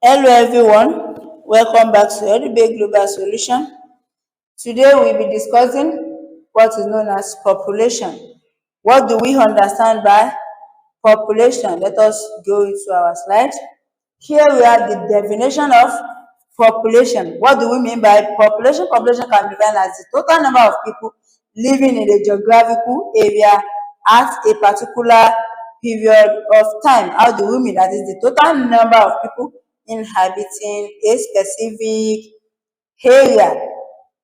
Hello everyone, welcome back to Edubbey Global Solution. Today we'll be discussing what is known as population. What do we understand by population? Let us go into our slide. Here we have the definition of population. What do we mean by population? Population can be defined as the total number of people living in a geographical area at a particular period of time. How do we mean? That is the total number of people inhabiting a specific area.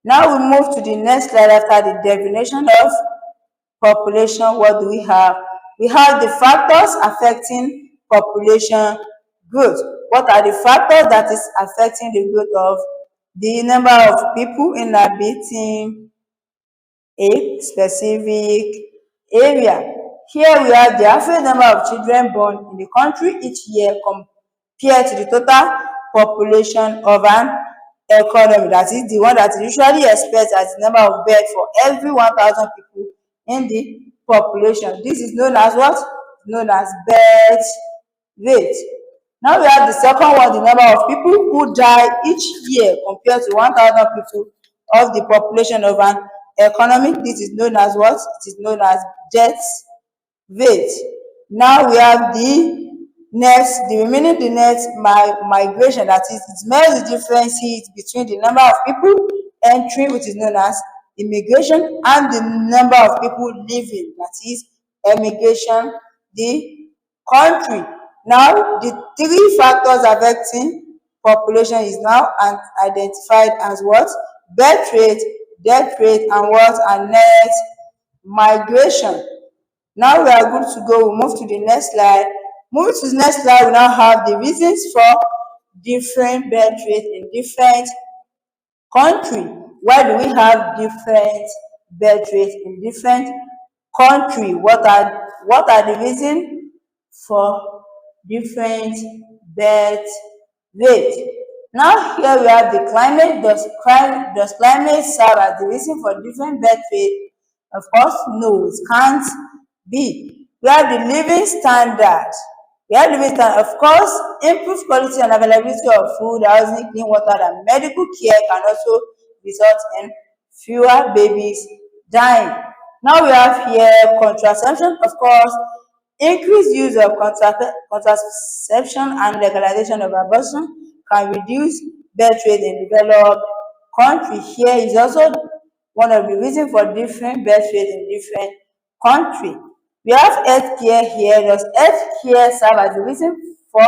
Now we move to the next slide after the definition of population. What do we have? We have the factors affecting population growth. What are the factors that is affecting the growth of the number of people inhabiting a specific area? Here we have the average number of children born in the country each year compared to the total population of an economy. That is the one that is usually expected as the number of births for every 1,000 people in the population. This is known as what? Known as birth rate. Now we have the second one, the number of people who die each year compared to 1,000 people of the population of an economy. This is known as what? It is known as death rate. Now we have the remaining migration, that is, it measures the differences between the number of people entering, which is known as immigration, and the number of people leaving, that is, emigration, the country. Now, the three factors affecting population is now identified as what? Birth rate, death rate, and what? And net migration. Now we are good to go. We'll move to the next slide. Moving to the next slide, we now have the reasons for different birth rates in different countries. Why do we have different birth rates in different countries? What are the reasons for different birth rates? Now here we have the climate. Does climate serve as the reason for different birth rates? Of course, no, it can't be. We have the living standard. Of course, improved quality and availability of food, housing, clean water, and medical care can also result in fewer babies dying. Now we have here contraception. Of course, increased use of contraception and legalization of abortion can reduce birth rate in developed countries. Here is also one of the reasons for different birth rate in different countries. We have healthcare here. Does healthcare serve as the reason for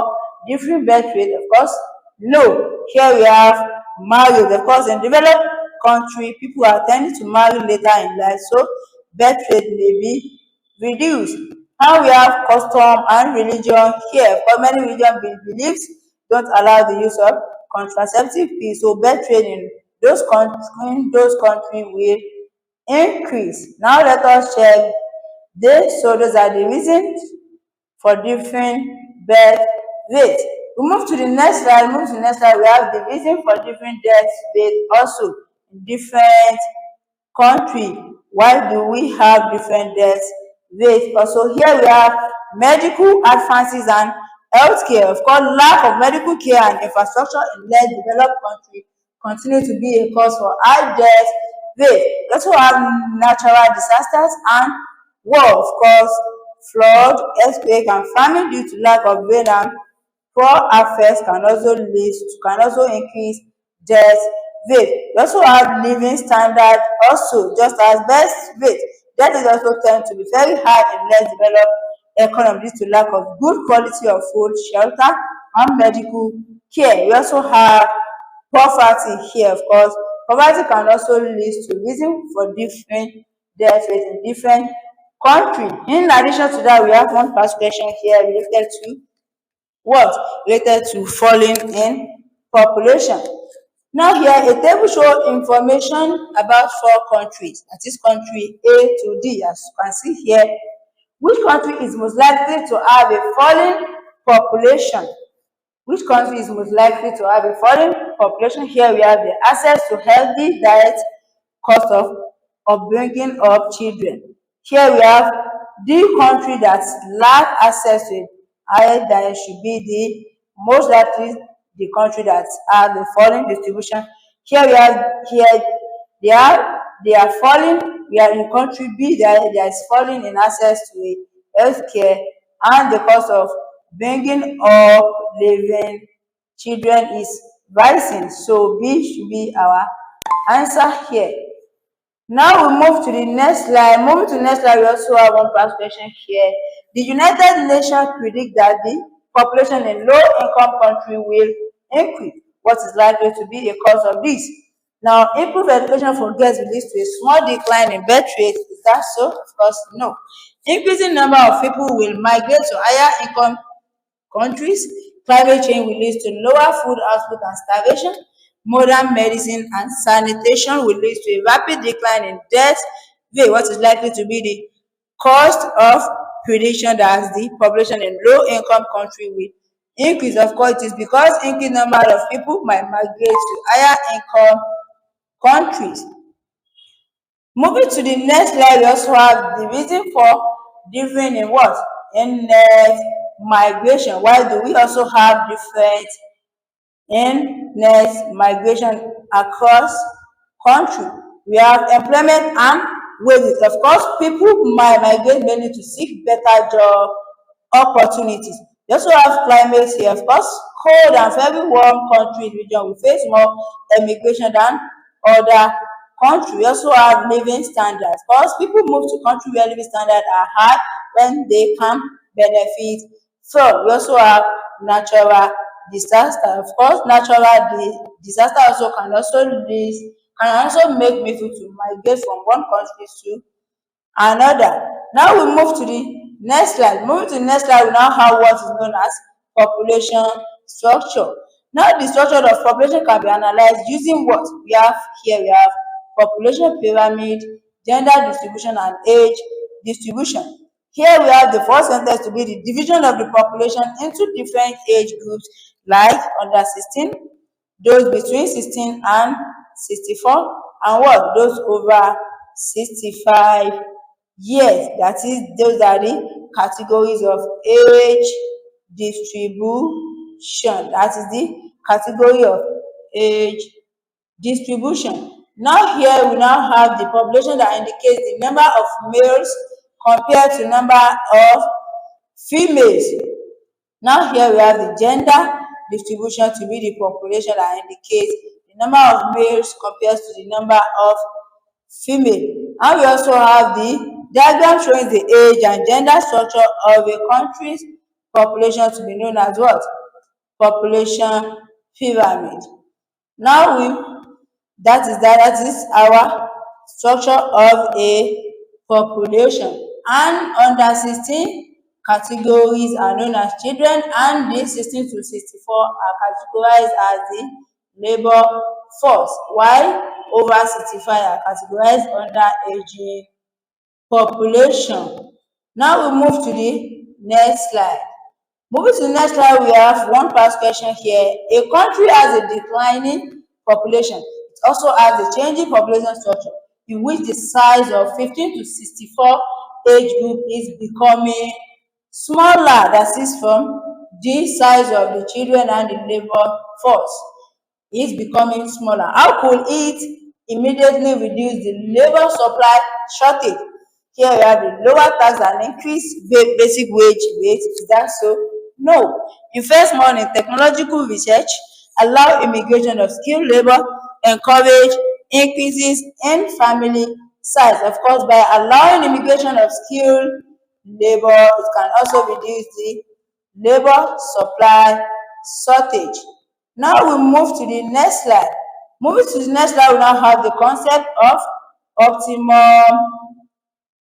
different birth rate? Of course, no. Here we have marriage. Of course, in developed country, people are tending to marry later in life, so birth rate may be reduced. Now we have custom and religion here. For many religion beliefs don't allow the use of contraceptive pills, so birth rate in those countries will increase. Now let us check this. So those are the reasons for different birth rate. We move to the next slide. We have the reason for different death rate also in different countries. Why do we have different death rates? Also here we have medical advances and healthcare. Of course, lack of medical care and infrastructure in less developed countries continue to be a cause for high death rate. We also have natural disasters and war. Of course, flood, earthquake, and famine due to lack of rain and poor affairs can also increase death rate. We also have living standard also, just as birth rate. Death is also tend to be very high in less developed economies due to lack of good quality of food, shelter, and medical care. We also have poverty here. Of course, poverty can also lead to reason for different death rates in different countries. In addition to that, we have one past question here related to what? Related to falling in population. Now here, a table shows information about 4 countries, that is country A to D. As you can see here, which country is most likely to have a falling population? Which country is most likely to have a falling population? Here we have the access to healthy diet, cost of bringing up children. Here we have the country that lack access to a higher diet should be the most likely the country that have the falling distribution. Here we have they are falling. We are in country B, there is falling in access to a healthcare, and the cost of bringing up living children is rising. So B should be our answer here. Now we move to the next slide. Moving to the next slide, we also have one past question here. The United Nations predict that the population in low-income country will increase. What is likely to be a cause of this? Now, improved education for girls will lead to a small decline in birth rate. Is that so? Of course, no. Increasing number of people will migrate to higher income countries. Climate change will lead to lower food output and starvation. Modern medicine and sanitation will lead to a rapid decline in death rate. What is likely to be the cost of prediction that the population in low-income country will increase? Of course, it is because increased number of people might migrate to higher income countries. Moving to the next slide, we also have the reason for different in what? In net migration. Why do we also have different in net migration across country? We have employment and wages. Of course, people might migrate mainly to seek better job opportunities. We also have climate here. Of course, cold and very warm countries region will face more immigration than other countries. We also have living standards. Of course, people move to countries where living standards are high when they can benefit from. We also have natural disaster. Of course, natural disaster also can also make people to migrate from one country to another. Now we move to the next slide. Moving to the next slide, we now have what is known as population structure. Now the structure of population can be analyzed using what we have here. We have population pyramid, gender distribution, and age distribution. Here we have the first sentence to be the division of the population into different age groups like under 16, those between 16 and 64, and what? Those over 65 years. That is, those are the categories of age distribution. That is the category of age distribution. Now here we now have the population that indicates the number of males compared to number of females. Now here we have the gender distribution to be the population that indicates the number of males compared to the number of female. And we also have the diagram showing the age and gender structure of a country's population to be known as what? Population pyramid. Now that is our structure of a population. And under 16 categories are known as children, and the 16 to 64 are categorized as the labor force, while over 65 are categorized under aging population. Now we move to the next slide. Moving to the next slide, we have one past question here. A country has a declining population. It also has a changing population structure in which the size of 15 to 64 age group is becoming smaller. That is from the size of the children and the labor force is becoming smaller. How could it immediately reduce the labor supply shortage? Here we have the lower tax and increase basic wage rate. Is that so? No. Invest more in technological research, allow immigration of skilled labor, encourage increases in family size. Of course, by allowing immigration of skilled labor, it can also reduce the labor supply shortage. Now we move to the next slide. Moving to the next slide, we now have the concept of optimum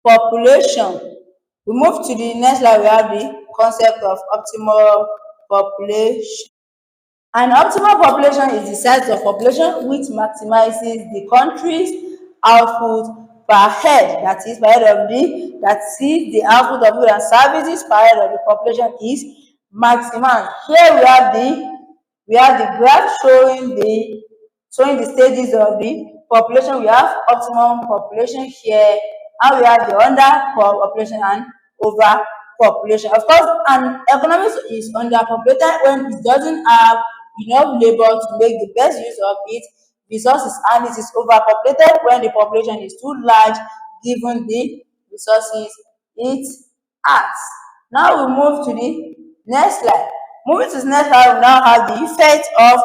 population. We move to the next slide, we have the concept of optimal population. An optimal population is the size of population which maximizes the country's output per head. That is, the output of goods and services per head of the population is maximum. Here we have the graph showing the stages of the population. We have optimum population here, and we have the under population and over population. Of course, an economy is underpopulated when it doesn't have enough labor to make the best use of its resources, and it is overpopulated when the population is too large given the resources it has. Now we move to the next slide. Moving to the next slide, we now have the effect of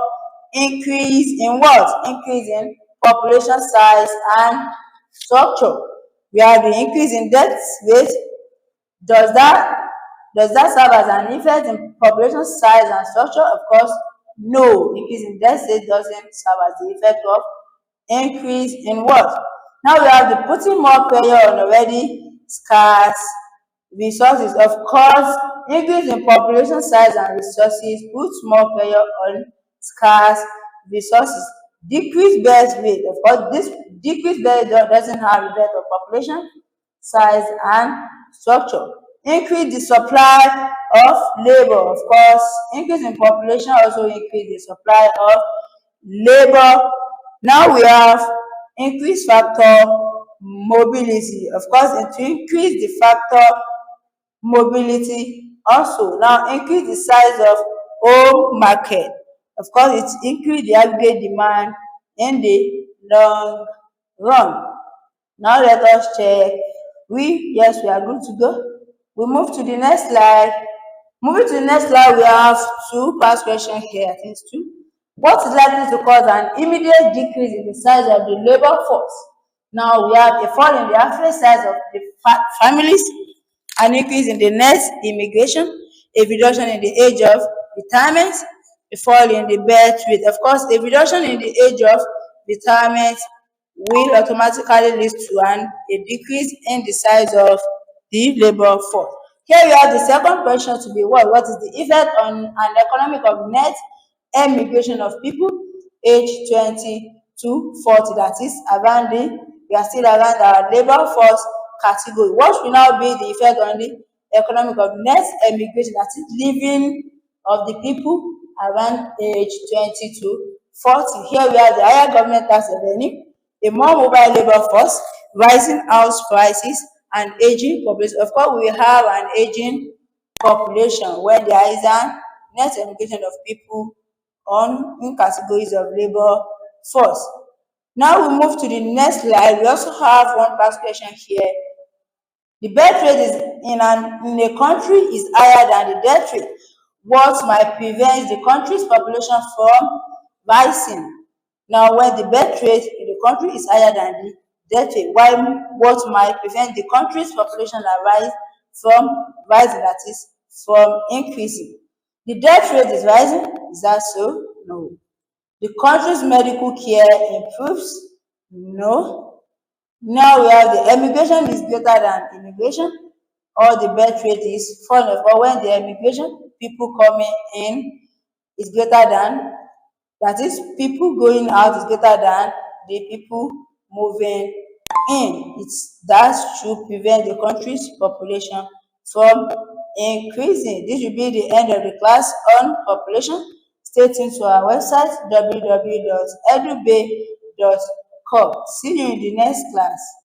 increase in what? Increase in population size and structure. We have the increase in death rate. Does that serve as an effect in population size and structure? Of course, no. Increase in death rate doesn't serve as the effect of increase in what? Now we have the putting more pressure on already scarce resources. Of course, increase in population size and resources puts more pressure on scarce resources. Decreased birth rate. Of course, this decreased birth rate doesn't have effect of population size and structure. Increase the supply of labor. Of course, increase in population also increase the supply of labor. Now we have increased factor mobility. Of course, to increase the factor mobility also. Now increase the size of home market. Of course, it increase the aggregate demand in the long run. Now let us check. Yes, we are good to go. We move to the next slide. Moving to the next slide, we have two past questions here. I think it's two. What is likely to cause an immediate decrease in the size of the labor force? Now we have a fall in the average size of the families, an increase in the net immigration, a reduction in the age of retirement, a fall in the birth rate. Of course, a reduction in the age of retirement will automatically lead to a decrease in the size of the labor force. Here we have the second question to be what is the effect on an economic of net emigration of people age 20 to 40, that is we are still around our labor force category. What will now be the effect on the economic of net emigration, that is living of the people around age 20 to 40. Here we have the higher government tax revenue, a more mobile labor force, rising house prices, and aging population. Of course, we have an aging population when there is a net emigration of people in categories of labor force. Now we move to the next slide. We also have one past question here. The birth rate is in a country is higher than the death rate. What might prevent the country's population from rising? Now, when the birth rate in the country is higher than the death rate, what might prevent the country's population from rising, that is, from increasing? The death rate is rising. Is that so? No. The country's medical care improves? No. Now we have the emigration is greater than immigration, or the birth rate is falling. But when the emigration, people coming in, is greater than, that is, people going out is greater than the people moving in. That should prevent the country's population from increasing. This will be the end of the class on population. Stay tuned to our website www.edubbey.com. See you in the next class.